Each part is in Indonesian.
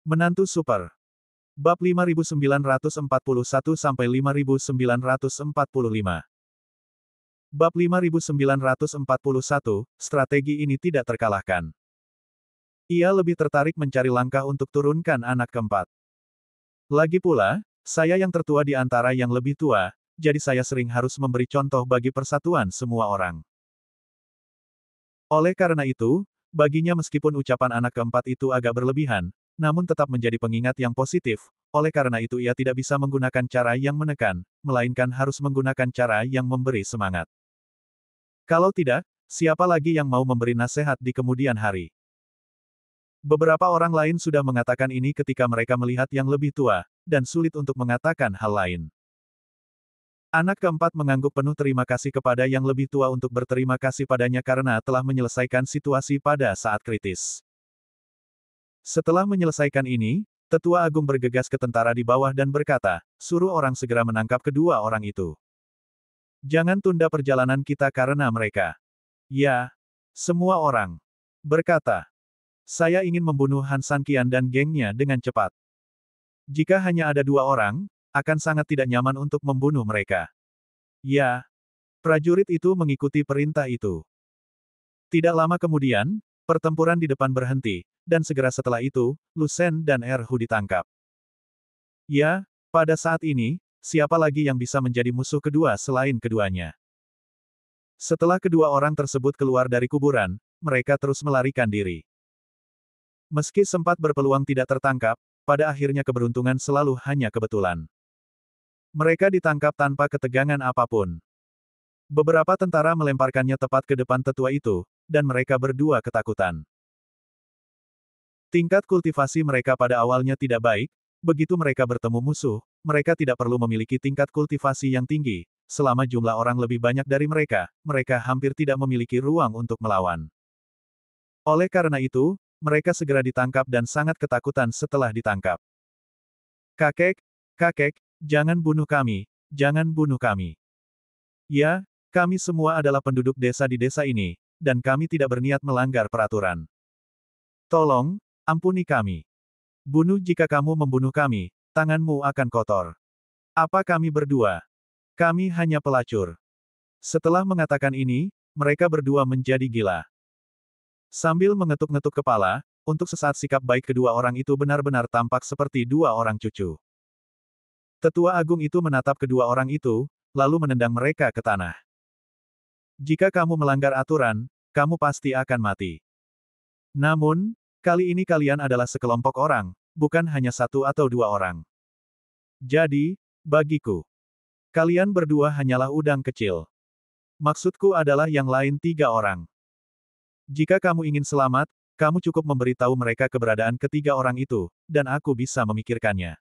Menantu Super. Bab 5941-5945. Bab 5941, strategi ini tidak terkalahkan. Ia lebih tertarik mencari langkah untuk turunkan anak keempat. Lagi pula, saya yang tertua di antara yang lebih tua, jadi saya sering harus memberi contoh bagi persatuan semua orang. Oleh karena itu, baginya meskipun ucapan anak keempat itu agak berlebihan, namun tetap menjadi pengingat yang positif, oleh karena itu ia tidak bisa menggunakan cara yang menekan, melainkan harus menggunakan cara yang memberi semangat. Kalau tidak, siapa lagi yang mau memberi nasihat di kemudian hari? Beberapa orang lain sudah mengatakan ini ketika mereka melihat yang lebih tua, dan sulit untuk mengatakan hal lain. Anak keempat mengangguk penuh terima kasih kepada yang lebih tua untuk berterima kasih padanya karena telah menyelesaikan situasi pada saat kritis. Setelah menyelesaikan ini, Tetua Agung bergegas ke tentara di bawah dan berkata, suruh orang segera menangkap kedua orang itu. Jangan tunda perjalanan kita karena mereka. Ya, semua orang berkata. Saya ingin membunuh Han Sanqian dan gengnya dengan cepat. Jika hanya ada dua orang, akan sangat tidak nyaman untuk membunuh mereka. Ya, prajurit itu mengikuti perintah itu. Tidak lama kemudian, pertempuran di depan berhenti, dan segera setelah itu, Lu Shen dan Erhu ditangkap. Ya, pada saat ini, siapa lagi yang bisa menjadi musuh kedua selain keduanya? Setelah kedua orang tersebut keluar dari kuburan, mereka terus melarikan diri. Meski sempat berpeluang tidak tertangkap, pada akhirnya keberuntungan selalu hanya kebetulan. Mereka ditangkap tanpa ketegangan apapun. Beberapa tentara melemparkannya tepat ke depan tetua itu, dan mereka berdua ketakutan. Tingkat kultivasi mereka pada awalnya tidak baik, begitu mereka bertemu musuh, mereka tidak perlu memiliki tingkat kultivasi yang tinggi, selama jumlah orang lebih banyak dari mereka, mereka hampir tidak memiliki ruang untuk melawan. Oleh karena itu, mereka segera ditangkap dan sangat ketakutan setelah ditangkap. Kakek, kakek, jangan bunuh kami, jangan bunuh kami. Ya, kami semua adalah penduduk desa di desa ini, dan kami tidak berniat melanggar peraturan. Tolong, ampuni kami. Bunuh jika kamu membunuh kami, tanganmu akan kotor. Apa kami berdua? Kami hanya pelacur. Setelah mengatakan ini, mereka berdua menjadi gila. Sambil mengetuk-ngetuk kepala, untuk sesaat sikap baik kedua orang itu benar-benar tampak seperti dua orang cucu. Tetua Agung itu menatap kedua orang itu, lalu menendang mereka ke tanah. Jika kamu melanggar aturan, kamu pasti akan mati. Namun, kali ini kalian adalah sekelompok orang, bukan hanya satu atau dua orang. Jadi, bagiku, kalian berdua hanyalah udang kecil. Maksudku adalah yang lain tiga orang. Jika kamu ingin selamat, kamu cukup memberitahu mereka keberadaan ketiga orang itu, dan aku bisa memikirkannya.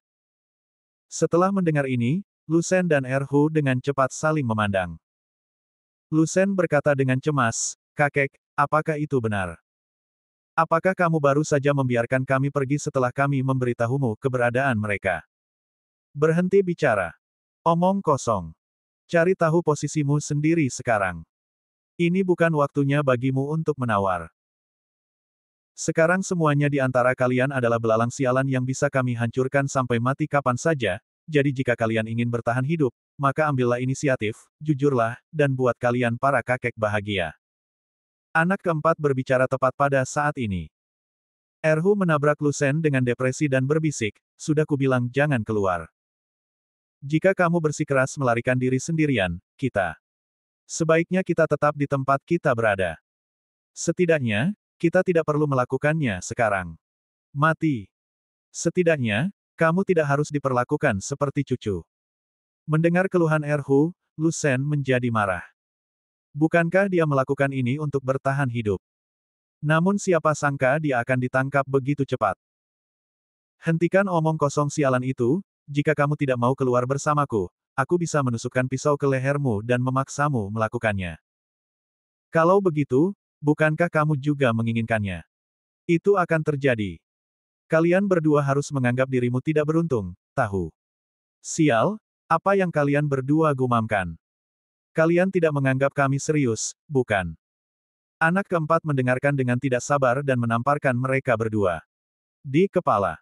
Setelah mendengar ini, Lu Shen dan Erhu dengan cepat saling memandang. Lu Shen berkata dengan cemas, kakek, apakah itu benar? Apakah kamu baru saja membiarkan kami pergi setelah kami memberitahumu keberadaan mereka? Berhenti bicara. Omong kosong. Cari tahu posisimu sendiri sekarang. Ini bukan waktunya bagimu untuk menawar. Sekarang semuanya di antara kalian adalah belalang sialan yang bisa kami hancurkan sampai mati kapan saja, jadi jika kalian ingin bertahan hidup, maka ambillah inisiatif, jujurlah, dan buat kalian para kakek bahagia. Anak keempat berbicara tepat pada saat ini. Erhu menabrak Lu Shen dengan depresi dan berbisik, sudah kubilang jangan keluar. Jika kamu bersikeras melarikan diri sendirian, sebaiknya kita tetap di tempat kita berada. Setidaknya, kita tidak perlu melakukannya sekarang. Mati. Setidaknya, kamu tidak harus diperlakukan seperti cucu. Mendengar keluhan Erhu, Lu Shen menjadi marah. Bukankah dia melakukan ini untuk bertahan hidup? Namun siapa sangka dia akan ditangkap begitu cepat. Hentikan omong kosong sialan itu, jika kamu tidak mau keluar bersamaku, aku bisa menusukkan pisau ke lehermu dan memaksamu melakukannya. Kalau begitu, bukankah kamu juga menginginkannya? Itu akan terjadi. Kalian berdua harus menganggap dirimu tidak beruntung, tahu? Sial, apa yang kalian berdua gumamkan? Kalian tidak menganggap kami serius, bukan? Anak keempat mendengarkan dengan tidak sabar dan menamparkan mereka berdua. Di kepala.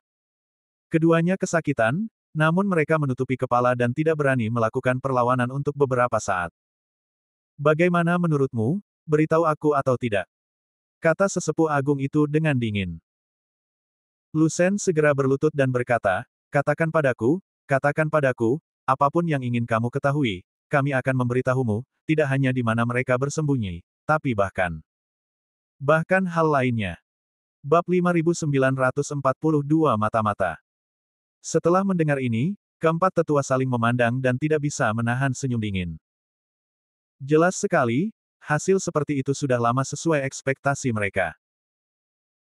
Keduanya kesakitan, namun mereka menutupi kepala dan tidak berani melakukan perlawanan untuk beberapa saat. Bagaimana menurutmu? Beritahu aku atau tidak? Kata sesepuh agung itu dengan dingin. Lu Shen segera berlutut dan berkata, katakan padaku, apapun yang ingin kamu ketahui, kami akan memberitahumu, tidak hanya di mana mereka bersembunyi, tapi bahkan hal lainnya. Bab 5942 Mata-mata. Setelah mendengar ini, keempat tetua saling memandang dan tidak bisa menahan senyum dingin. Jelas sekali, hasil seperti itu sudah lama sesuai ekspektasi mereka.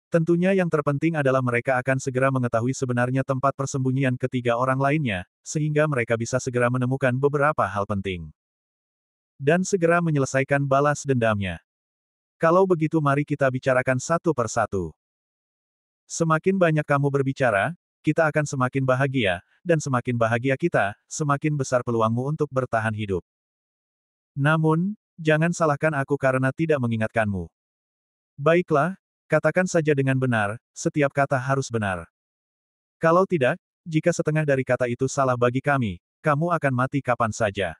Tentunya yang terpenting adalah mereka akan segera mengetahui sebenarnya tempat persembunyian ketiga orang lainnya, sehingga mereka bisa segera menemukan beberapa hal penting. Dan segera menyelesaikan balas dendamnya. Kalau begitu mari kita bicarakan satu persatu. Semakin banyak kamu berbicara, kita akan semakin bahagia, dan semakin bahagia kita, semakin besar peluangmu untuk bertahan hidup. Namun, jangan salahkan aku karena tidak mengingatkanmu. Baiklah, katakan saja dengan benar, setiap kata harus benar. Kalau tidak, jika setengah dari kata itu salah bagi kami, kamu akan mati kapan saja.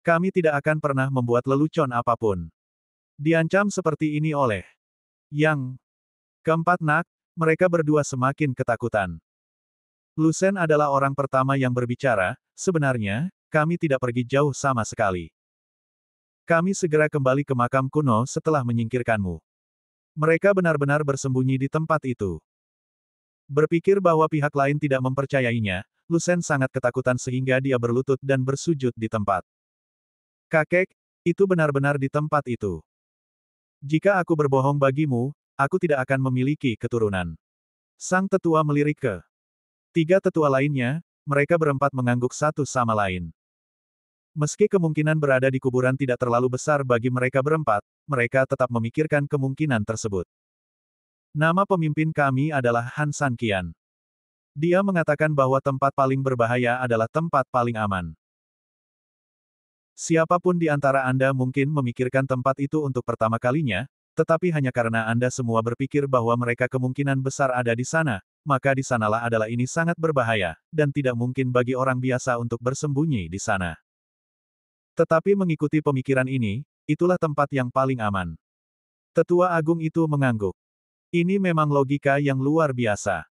Kami tidak akan pernah membuat lelucon apapun. Diancam seperti ini oleh Yang keempat nak, mereka berdua semakin ketakutan. Lu Shen adalah orang pertama yang berbicara, sebenarnya, kami tidak pergi jauh sama sekali. Kami segera kembali ke makam kuno setelah menyingkirkanmu. Mereka benar-benar bersembunyi di tempat itu. Berpikir bahwa pihak lain tidak mempercayainya, Lu Shen sangat ketakutan sehingga dia berlutut dan bersujud di tempat. Kakek, itu benar-benar di tempat itu. Jika aku berbohong bagimu, aku tidak akan memiliki keturunan. Sang tetua melirik ke tiga tetua lainnya, mereka berempat mengangguk satu sama lain. Meski kemungkinan berada di kuburan tidak terlalu besar bagi mereka berempat, mereka tetap memikirkan kemungkinan tersebut. Nama pemimpin kami adalah Han San Qian. Dia mengatakan bahwa tempat paling berbahaya adalah tempat paling aman. Siapapun di antara Anda mungkin memikirkan tempat itu untuk pertama kalinya, tetapi hanya karena Anda semua berpikir bahwa mereka kemungkinan besar ada di sana, maka di sanalah adalah ini sangat berbahaya, dan tidak mungkin bagi orang biasa untuk bersembunyi di sana. Tetapi mengikuti pemikiran ini, itulah tempat yang paling aman. Tetua Agung itu mengangguk. Ini memang logika yang luar biasa.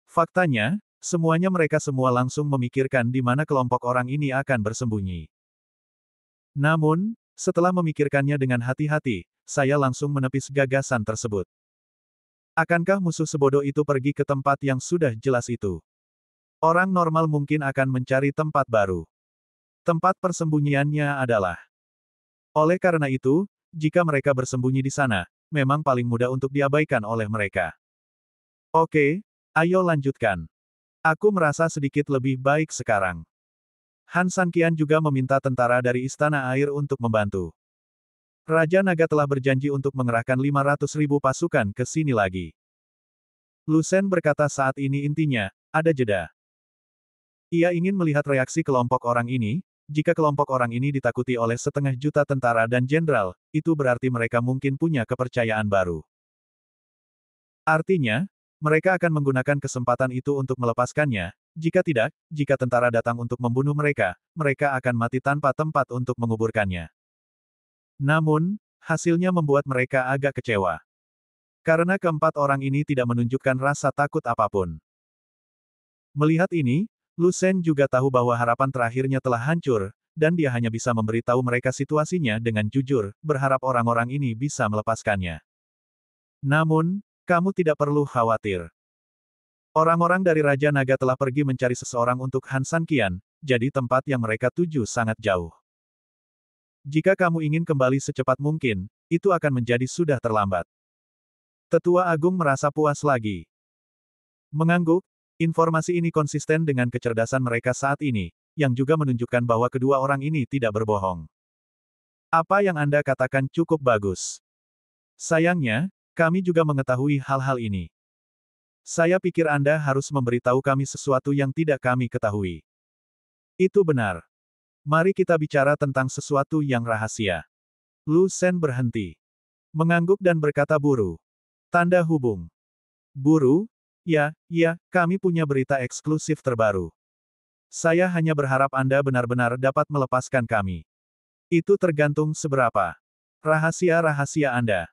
Faktanya, semuanya mereka semua langsung memikirkan di mana kelompok orang ini akan bersembunyi. Namun, setelah memikirkannya dengan hati-hati, saya langsung menepis gagasan tersebut. Akankah musuh sebodoh itu pergi ke tempat yang sudah jelas itu? Orang normal mungkin akan mencari tempat baru. Tempat persembunyiannya adalah. Oleh karena itu, jika mereka bersembunyi di sana, memang paling mudah untuk diabaikan oleh mereka. Oke, ayo lanjutkan. Aku merasa sedikit lebih baik sekarang. Han San Qian juga meminta tentara dari Istana Air untuk membantu. Raja Naga telah berjanji untuk mengerahkan 500.000 pasukan ke sini lagi. Lu Shen berkata saat ini intinya, ada jeda. Ia ingin melihat reaksi kelompok orang ini. Jika kelompok orang ini ditakuti oleh 500.000 tentara dan jenderal, itu berarti mereka mungkin punya kepercayaan baru. Artinya, mereka akan menggunakan kesempatan itu untuk melepaskannya. Jika tidak, jika tentara datang untuk membunuh mereka, mereka akan mati tanpa tempat untuk menguburkannya. Namun, hasilnya membuat mereka agak kecewa. Karena keempat orang ini tidak menunjukkan rasa takut apapun. Melihat ini, Lu Shen juga tahu bahwa harapan terakhirnya telah hancur, dan dia hanya bisa memberitahu mereka situasinya dengan jujur, berharap orang-orang ini bisa melepaskannya. Namun, kamu tidak perlu khawatir. Orang-orang dari Raja Naga telah pergi mencari seseorang untuk Han San Qian, jadi tempat yang mereka tuju sangat jauh. Jika kamu ingin kembali secepat mungkin, itu akan menjadi sudah terlambat. Tetua Agung merasa puas lagi. Mengangguk, informasi ini konsisten dengan kecerdasan mereka saat ini, yang juga menunjukkan bahwa kedua orang ini tidak berbohong. Apa yang Anda katakan cukup bagus. Sayangnya, kami juga mengetahui hal-hal ini. Saya pikir Anda harus memberitahu kami sesuatu yang tidak kami ketahui. Itu benar. Mari kita bicara tentang sesuatu yang rahasia. Lu Shen berhenti. Mengangguk dan berkata buru. Tanda hubung. Buru? Ya, kami punya berita eksklusif terbaru. Saya hanya berharap Anda benar-benar dapat melepaskan kami. Itu tergantung seberapa rahasia-rahasia Anda.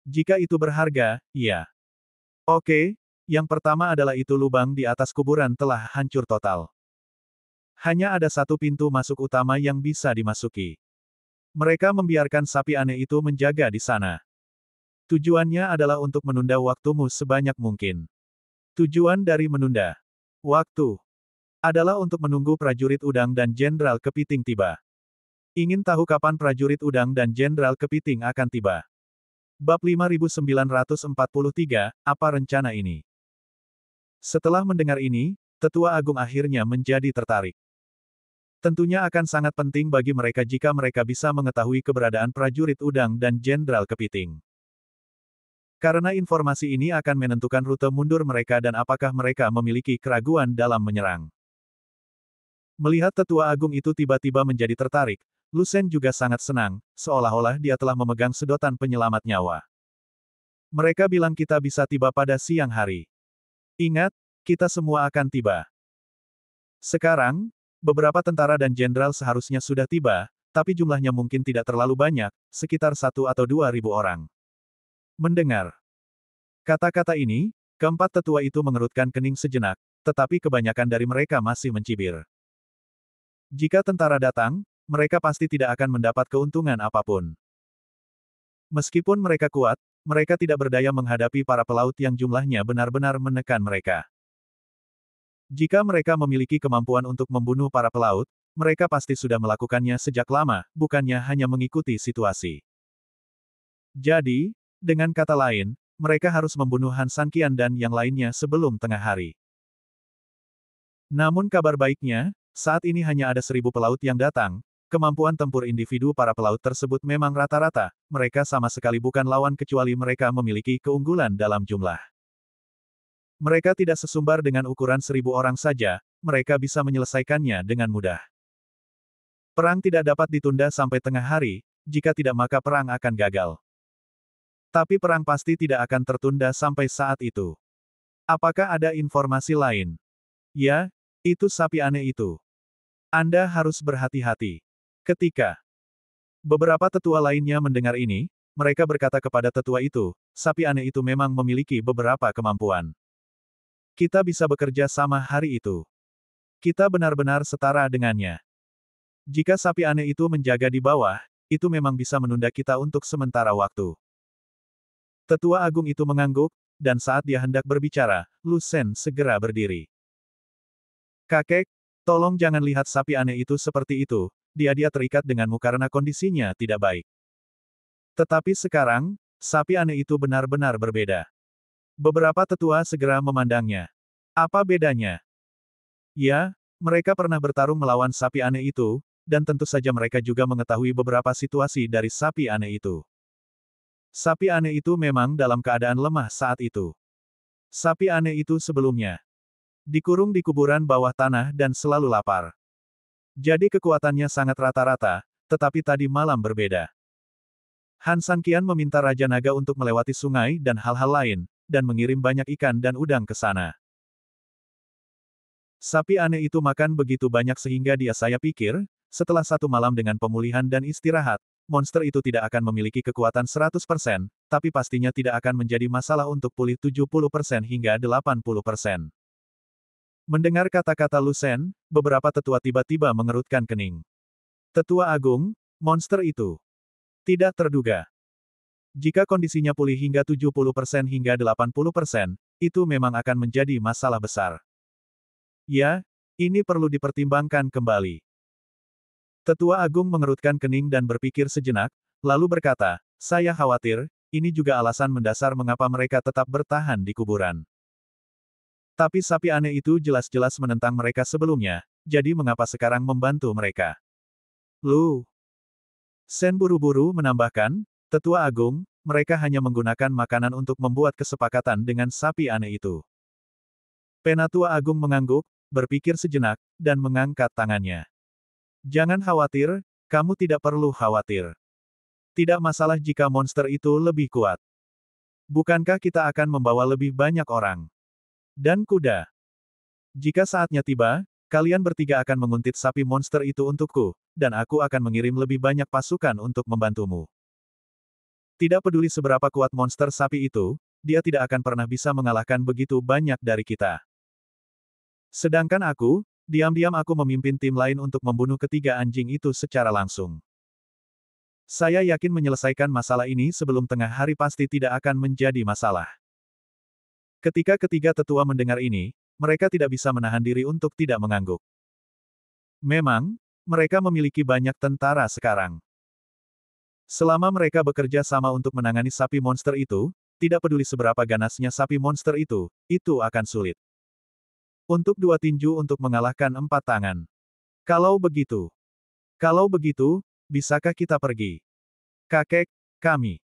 Jika itu berharga, ya. Oke, yang pertama adalah itu lubang di atas kuburan telah hancur total. Hanya ada satu pintu masuk utama yang bisa dimasuki. Mereka membiarkan sapi aneh itu menjaga di sana. Tujuannya adalah untuk menunda waktumu sebanyak mungkin. Tujuan dari menunda waktu adalah untuk menunggu prajurit udang dan jenderal kepiting tiba. Ingin tahu kapan prajurit udang dan jenderal kepiting akan tiba? Bab 5943, apa rencana ini? Setelah mendengar ini, Tetua Agung akhirnya menjadi tertarik. Tentunya akan sangat penting bagi mereka jika mereka bisa mengetahui keberadaan prajurit udang dan jenderal kepiting. Karena informasi ini akan menentukan rute mundur mereka dan apakah mereka memiliki keraguan dalam menyerang. Melihat Tetua Agung itu tiba-tiba menjadi tertarik, Lu Shen juga sangat senang, seolah-olah dia telah memegang sedotan penyelamat nyawa. Mereka bilang kita bisa tiba pada siang hari. Ingat, kita semua akan tiba. Sekarang, beberapa tentara dan jenderal seharusnya sudah tiba, tapi jumlahnya mungkin tidak terlalu banyak, sekitar 1 atau 2 ribu orang. Mendengar kata-kata ini, keempat tetua itu mengerutkan kening sejenak, tetapi kebanyakan dari mereka masih mencibir. Jika tentara datang, mereka pasti tidak akan mendapat keuntungan apapun. Meskipun mereka kuat, mereka tidak berdaya menghadapi para pelaut yang jumlahnya benar-benar menekan mereka. Jika mereka memiliki kemampuan untuk membunuh para pelaut, mereka pasti sudah melakukannya sejak lama, bukannya hanya mengikuti situasi. Jadi, dengan kata lain, mereka harus membunuh Han Sanqian dan yang lainnya sebelum tengah hari. Namun kabar baiknya, saat ini hanya ada 1.000 pelaut yang datang, kemampuan tempur individu para pelaut tersebut memang rata-rata, mereka sama sekali bukan lawan kecuali mereka memiliki keunggulan dalam jumlah. Mereka tidak sesumbar dengan ukuran 1.000 orang saja, mereka bisa menyelesaikannya dengan mudah. Perang tidak dapat ditunda sampai tengah hari, jika tidak maka perang akan gagal. Tapi perang pasti tidak akan tertunda sampai saat itu. Apakah ada informasi lain? Ya, itu sapi aneh itu. Anda harus berhati-hati. Ketika beberapa tetua lainnya mendengar ini, mereka berkata kepada tetua itu, sapi aneh itu memang memiliki beberapa kemampuan. Kita bisa bekerja sama hari itu. Kita benar-benar setara dengannya. Jika sapi aneh itu menjaga di bawah, itu memang bisa menunda kita untuk sementara waktu. Tetua Agung itu mengangguk, dan saat dia hendak berbicara, Lu Shen segera berdiri. Kakek, tolong jangan lihat sapi aneh itu seperti itu, dia terikat denganmu karena kondisinya tidak baik. Tetapi sekarang, sapi aneh itu benar-benar berbeda. Beberapa tetua segera memandangnya. Apa bedanya? Ya, mereka pernah bertarung melawan sapi aneh itu, dan tentu saja mereka juga mengetahui beberapa situasi dari sapi aneh itu. Sapi aneh itu memang dalam keadaan lemah saat itu. Sapi aneh itu sebelumnya dikurung di kuburan bawah tanah dan selalu lapar. Jadi kekuatannya sangat rata-rata, tetapi tadi malam berbeda. Han Sanqian meminta Raja Naga untuk melewati sungai dan hal-hal lain, dan mengirim banyak ikan dan udang ke sana. Sapi aneh itu makan begitu banyak sehingga saya pikir, setelah 1 malam dengan pemulihan dan istirahat, monster itu tidak akan memiliki kekuatan 100%, tapi pastinya tidak akan menjadi masalah untuk pulih 70% hingga 80%. Mendengar kata-kata Lu Shen, beberapa tetua tiba-tiba mengerutkan kening. Tetua Agung, monster itu tidak terduga. Jika kondisinya pulih hingga 70% hingga 80%, itu memang akan menjadi masalah besar. Ya, ini perlu dipertimbangkan kembali. Tetua Agung mengerutkan kening dan berpikir sejenak, lalu berkata, saya khawatir, ini juga alasan mendasar mengapa mereka tetap bertahan di kuburan. Tapi sapi aneh itu jelas-jelas menentang mereka sebelumnya, jadi mengapa sekarang membantu mereka? Lu Shen buru-buru menambahkan, Tetua Agung, mereka hanya menggunakan makanan untuk membuat kesepakatan dengan sapi aneh itu. Penatua Agung mengangguk, berpikir sejenak, dan mengangkat tangannya. Jangan khawatir, kamu tidak perlu khawatir. Tidak masalah jika monster itu lebih kuat. Bukankah kita akan membawa lebih banyak orang? Dan kuda. Jika saatnya tiba, kalian bertiga akan menguntit sapi monster itu untukku, dan aku akan mengirim lebih banyak pasukan untuk membantumu. Tidak peduli seberapa kuat monster sapi itu, dia tidak akan pernah bisa mengalahkan begitu banyak dari kita. Sedangkan aku, diam-diam aku memimpin tim lain untuk membunuh ketiga anjing itu secara langsung. Saya yakin menyelesaikan masalah ini sebelum tengah hari pasti tidak akan menjadi masalah. Ketika ketiga tetua mendengar ini, mereka tidak bisa menahan diri untuk tidak mengangguk. Memang, mereka memiliki banyak tentara sekarang. Selama mereka bekerja sama untuk menangani sapi monster itu, tidak peduli seberapa ganasnya sapi monster itu akan sulit. Untuk dua tinju untuk mengalahkan empat tangan. Kalau begitu, bisakah kita pergi? Kakek, kami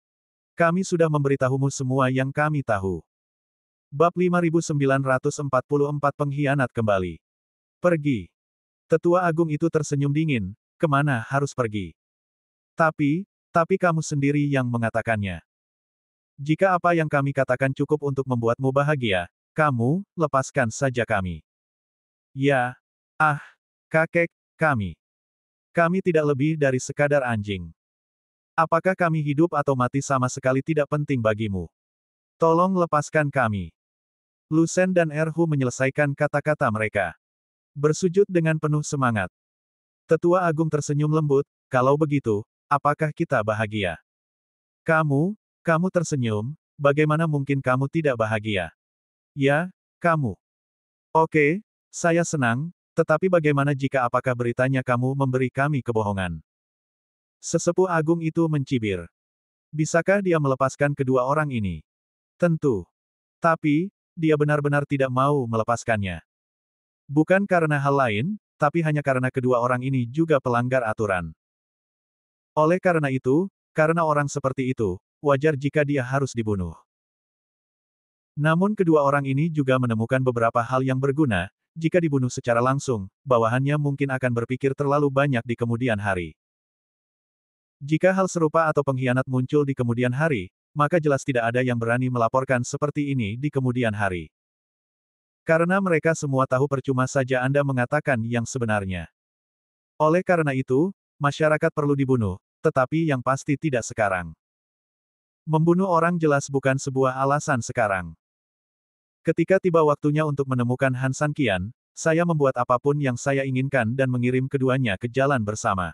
sudah memberitahumu semua yang kami tahu. Bab 5944 Pengkhianat kembali. Pergi. Tetua Agung itu tersenyum dingin, kemana harus pergi? Tapi kamu sendiri yang mengatakannya. Jika apa yang kami katakan cukup untuk membuatmu bahagia, kamu, lepaskan saja kami. Ya. Kakek, kami tidak lebih dari sekadar anjing. Apakah kami hidup atau mati sama sekali tidak penting bagimu. Tolong lepaskan kami. Lusen dan Erhu menyelesaikan kata-kata mereka. Bersujud dengan penuh semangat. Tetua Agung tersenyum lembut, kalau begitu, apakah kita bahagia? Kamu tersenyum, bagaimana mungkin kamu tidak bahagia? Ya, kamu. Oke, saya senang, tetapi bagaimana jika apakah beritanya kamu memberi kami kebohongan? Sesepuh agung itu mencibir. Bisakah dia melepaskan kedua orang ini? Tentu. Tapi, dia benar-benar tidak mau melepaskannya. Bukan karena hal lain, tapi hanya karena kedua orang ini juga pelanggar aturan. Oleh karena itu, karena orang seperti itu, wajar jika dia harus dibunuh. Namun kedua orang ini juga menemukan beberapa hal yang berguna, jika dibunuh secara langsung, bawahannya mungkin akan berpikir terlalu banyak di kemudian hari. Jika hal serupa atau pengkhianat muncul di kemudian hari, maka jelas tidak ada yang berani melaporkan seperti ini di kemudian hari. Karena mereka semua tahu percuma saja Anda mengatakan yang sebenarnya. Oleh karena itu, masyarakat perlu dibunuh, tetapi yang pasti tidak sekarang. Membunuh orang jelas bukan sebuah alasan sekarang. Ketika tiba waktunya untuk menemukan Han Sanqian, saya membuat apapun yang saya inginkan dan mengirim keduanya ke jalan bersama.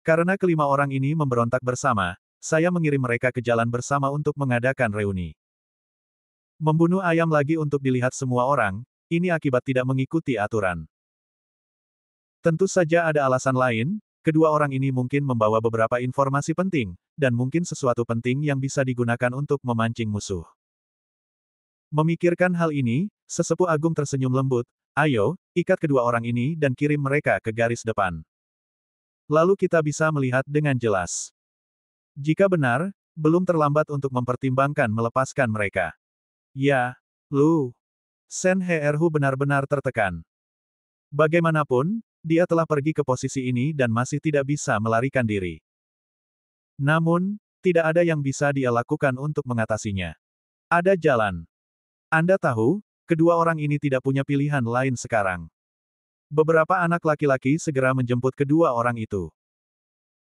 Karena kelima orang ini memberontak bersama, saya mengirim mereka ke jalan bersama untuk mengadakan reuni. Membunuh ayam lagi untuk dilihat semua orang, ini akibat tidak mengikuti aturan. Tentu saja ada alasan lain, kedua orang ini mungkin membawa beberapa informasi penting, dan mungkin sesuatu penting yang bisa digunakan untuk memancing musuh. Memikirkan hal ini, sesepuh agung tersenyum lembut, ayo, ikat kedua orang ini dan kirim mereka ke garis depan. Lalu kita bisa melihat dengan jelas. Jika benar, belum terlambat untuk mempertimbangkan melepaskan mereka. Ya, Lu. Sen He Erhu benar-benar tertekan. Bagaimanapun, dia telah pergi ke posisi ini dan masih tidak bisa melarikan diri. Namun, tidak ada yang bisa dia lakukan untuk mengatasinya. Ada jalan. Anda tahu, kedua orang ini tidak punya pilihan lain sekarang. Beberapa anak laki-laki segera menjemput kedua orang itu.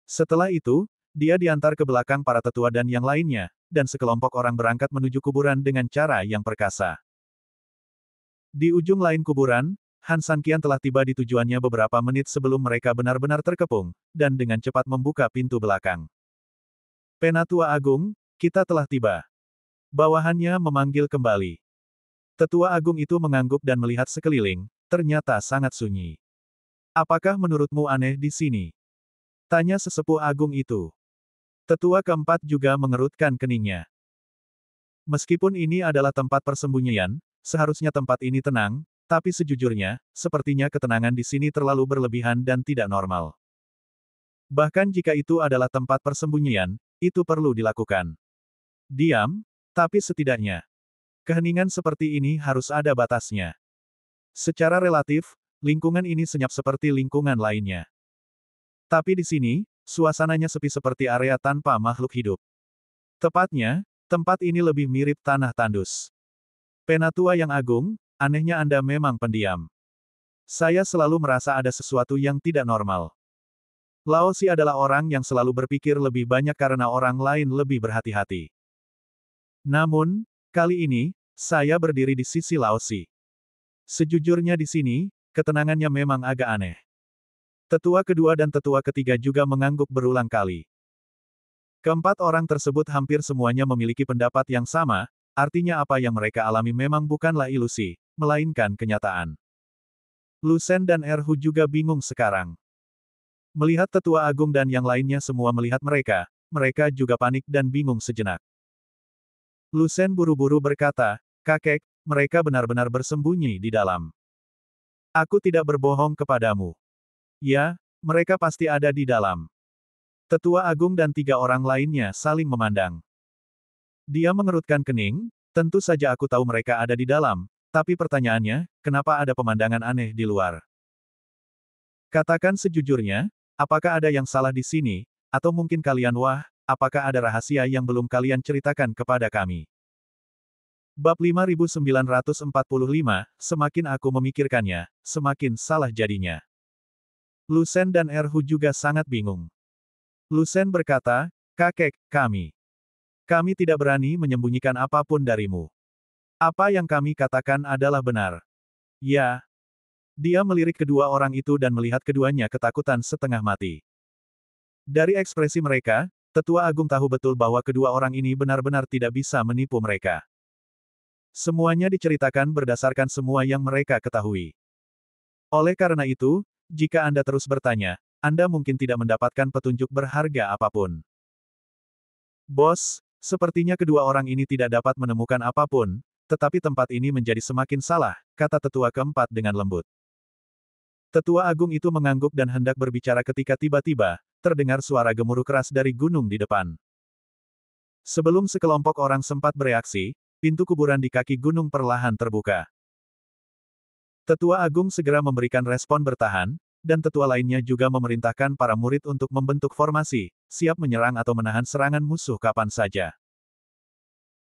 Setelah itu, dia diantar ke belakang para tetua dan yang lainnya, dan sekelompok orang berangkat menuju kuburan dengan cara yang perkasa. Di ujung lain kuburan, Han Sanqian telah tiba di tujuannya beberapa menit sebelum mereka benar-benar terkepung, dan dengan cepat membuka pintu belakang. Penatua Agung, kita telah tiba. Bawahannya memanggil kembali. Tetua Agung itu mengangguk dan melihat sekeliling, ternyata sangat sunyi. Apakah menurutmu aneh di sini? Tanya sesepuh agung itu. Tetua keempat juga mengerutkan keningnya. Meskipun ini adalah tempat persembunyian, seharusnya tempat ini tenang, tapi sejujurnya, sepertinya ketenangan di sini terlalu berlebihan dan tidak normal. Bahkan jika itu adalah tempat persembunyian, itu perlu dilakukan. Diam, tapi setidaknya, keheningan seperti ini harus ada batasnya. Secara relatif, lingkungan ini senyap seperti lingkungan lainnya. Tapi di sini, suasananya sepi seperti area tanpa makhluk hidup. Tepatnya, tempat ini lebih mirip tanah tandus. Penatua yang agung, anehnya Anda memang pendiam. Saya selalu merasa ada sesuatu yang tidak normal. Lao Si adalah orang yang selalu berpikir lebih banyak karena orang lain lebih berhati-hati. Namun, kali ini, saya berdiri di sisi Lao Si. Sejujurnya di sini, ketenangannya memang agak aneh. Tetua kedua dan tetua ketiga juga mengangguk berulang kali. Keempat orang tersebut hampir semuanya memiliki pendapat yang sama, artinya apa yang mereka alami memang bukanlah ilusi, melainkan kenyataan. Lu Shen dan Erhu juga bingung sekarang. Melihat tetua agung dan yang lainnya semua melihat mereka, mereka juga panik dan bingung sejenak. Lu Shen buru-buru berkata, "Kakek, mereka benar-benar bersembunyi di dalam. Aku tidak berbohong kepadamu. Ya, mereka pasti ada di dalam." Tetua agung dan tiga orang lainnya saling memandang. Dia mengerutkan kening, tentu saja aku tahu mereka ada di dalam, tapi pertanyaannya, kenapa ada pemandangan aneh di luar? Katakan sejujurnya, apakah ada yang salah di sini, atau mungkin kalian apakah ada rahasia yang belum kalian ceritakan kepada kami? Bab 5945, semakin aku memikirkannya, semakin salah jadinya. Lu Shen dan Erhu juga sangat bingung. Lu Shen berkata, "Kakek, kami tidak berani menyembunyikan apapun darimu. Apa yang kami katakan adalah benar." Ya. Dia melirik kedua orang itu dan melihat keduanya ketakutan setengah mati. Dari ekspresi mereka, Tetua Agung tahu betul bahwa kedua orang ini benar-benar tidak bisa menipu mereka. Semuanya diceritakan berdasarkan semua yang mereka ketahui. Oleh karena itu, jika Anda terus bertanya, Anda mungkin tidak mendapatkan petunjuk berharga apapun. Bos, sepertinya kedua orang ini tidak dapat menemukan apapun, tetapi tempat ini menjadi semakin salah, kata tetua keempat dengan lembut. Tetua agung itu mengangguk dan hendak berbicara ketika tiba-tiba, terdengar suara gemuruh keras dari gunung di depan. Sebelum sekelompok orang sempat bereaksi, pintu kuburan di kaki gunung perlahan terbuka. Tetua agung segera memberikan respon bertahan, dan tetua lainnya juga memerintahkan para murid untuk membentuk formasi, siap menyerang atau menahan serangan musuh kapan saja.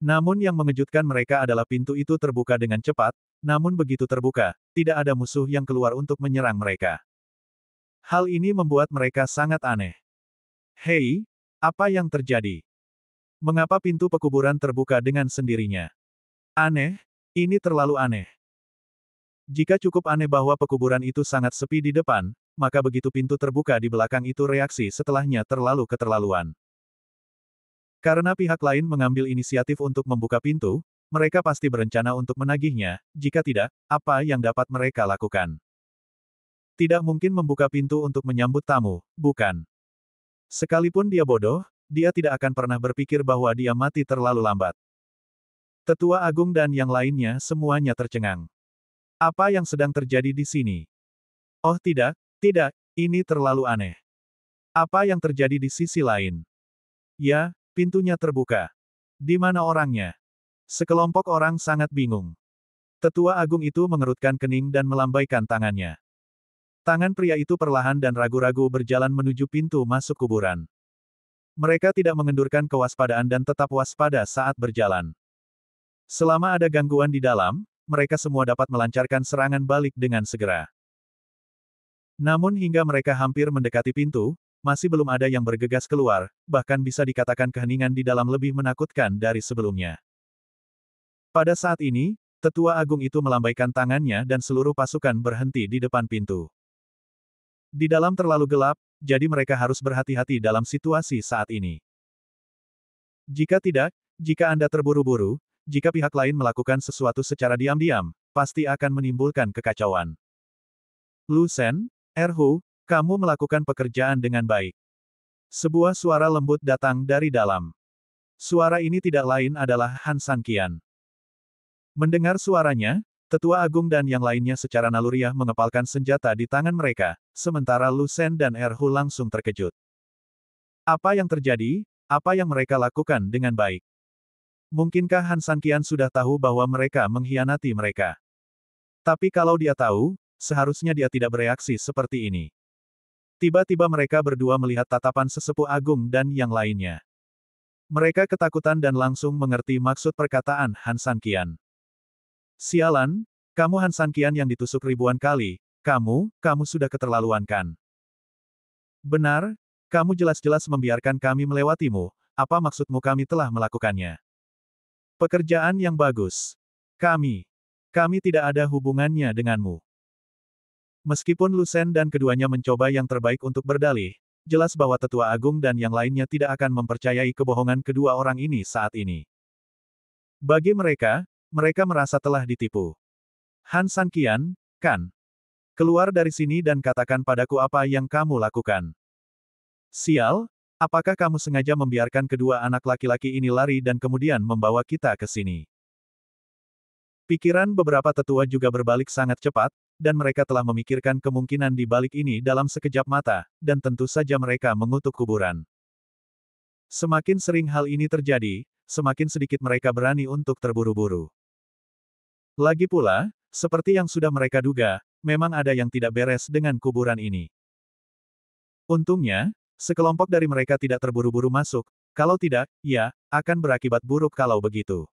Namun yang mengejutkan mereka adalah pintu itu terbuka dengan cepat, namun begitu terbuka, tidak ada musuh yang keluar untuk menyerang mereka. Hal ini membuat mereka sangat aneh. Hei, apa yang terjadi? Mengapa pintu pekuburan terbuka dengan sendirinya? Aneh, ini terlalu aneh. Jika cukup aneh bahwa pekuburan itu sangat sepi di depan, maka begitu pintu terbuka di belakang itu reaksi setelahnya terlalu keterlaluan. Karena pihak lain mengambil inisiatif untuk membuka pintu, mereka pasti berencana untuk menagihnya, jika tidak, apa yang dapat mereka lakukan? Tidak mungkin membuka pintu untuk menyambut tamu, bukan? Sekalipun dia bodoh, dia tidak akan pernah berpikir bahwa dia mati terlalu lambat. Tetua Agung dan yang lainnya semuanya tercengang. Apa yang sedang terjadi di sini? Oh tidak, ini terlalu aneh. Apa yang terjadi di sisi lain? Ya, pintunya terbuka. Di mana orangnya? Sekelompok orang sangat bingung. Tetua Agung itu mengerutkan kening dan melambaikan tangannya. Tangan pria itu perlahan dan ragu-ragu berjalan menuju pintu masuk kuburan. Mereka tidak mengendurkan kewaspadaan dan tetap waspada saat berjalan. Selama ada gangguan di dalam, mereka semua dapat melancarkan serangan balik dengan segera. Namun hingga mereka hampir mendekati pintu, masih belum ada yang bergegas keluar, bahkan bisa dikatakan keheningan di dalam lebih menakutkan dari sebelumnya. Pada saat ini, Tetua Agung itu melambaikan tangannya dan seluruh pasukan berhenti di depan pintu. Di dalam terlalu gelap, jadi mereka harus berhati-hati dalam situasi saat ini. Jika tidak, jika Anda terburu-buru, jika pihak lain melakukan sesuatu secara diam-diam, pasti akan menimbulkan kekacauan. Lu Shen, Erhu, kamu melakukan pekerjaan dengan baik. Sebuah suara lembut datang dari dalam. Suara ini tidak lain adalah Han Sanqian. Mendengar suaranya, Tetua Agung dan yang lainnya secara naluriah mengepalkan senjata di tangan mereka, sementara Lu Shen dan Erhu langsung terkejut. Apa yang terjadi? Apa yang mereka lakukan dengan baik? Mungkinkah Han Sanqian sudah tahu bahwa mereka mengkhianati mereka? Tapi kalau dia tahu, seharusnya dia tidak bereaksi seperti ini. Tiba-tiba mereka berdua melihat tatapan sesepuh agung dan yang lainnya. Mereka ketakutan dan langsung mengerti maksud perkataan Han Sanqian. Sialan, kamu Han Sanqian yang ditusuk ribuan kali, kamu sudah keterlaluan kan? Benar, kamu jelas-jelas membiarkan kami melewatimu, apa maksudmu kami telah melakukannya? Pekerjaan yang bagus. Kami tidak ada hubungannya denganmu. Meskipun Lusen dan keduanya mencoba yang terbaik untuk berdalih, jelas bahwa Tetua Agung dan yang lainnya tidak akan mempercayai kebohongan kedua orang ini saat ini. Bagi mereka, mereka merasa telah ditipu. Han Sanqian, kan? Keluar dari sini dan katakan padaku apa yang kamu lakukan. Sial, apakah kamu sengaja membiarkan kedua anak laki-laki ini lari dan kemudian membawa kita ke sini? Pikiran beberapa tetua juga berbalik sangat cepat, dan mereka telah memikirkan kemungkinan di balik ini dalam sekejap mata, dan tentu saja mereka mengutuk kuburan. Semakin sering hal ini terjadi, semakin sedikit mereka berani untuk terburu-buru. Lagi pula, seperti yang sudah mereka duga, memang ada yang tidak beres dengan kuburan ini. Untungnya, sekelompok dari mereka tidak terburu-buru masuk, kalau tidak, ya, akan berakibat buruk kalau begitu.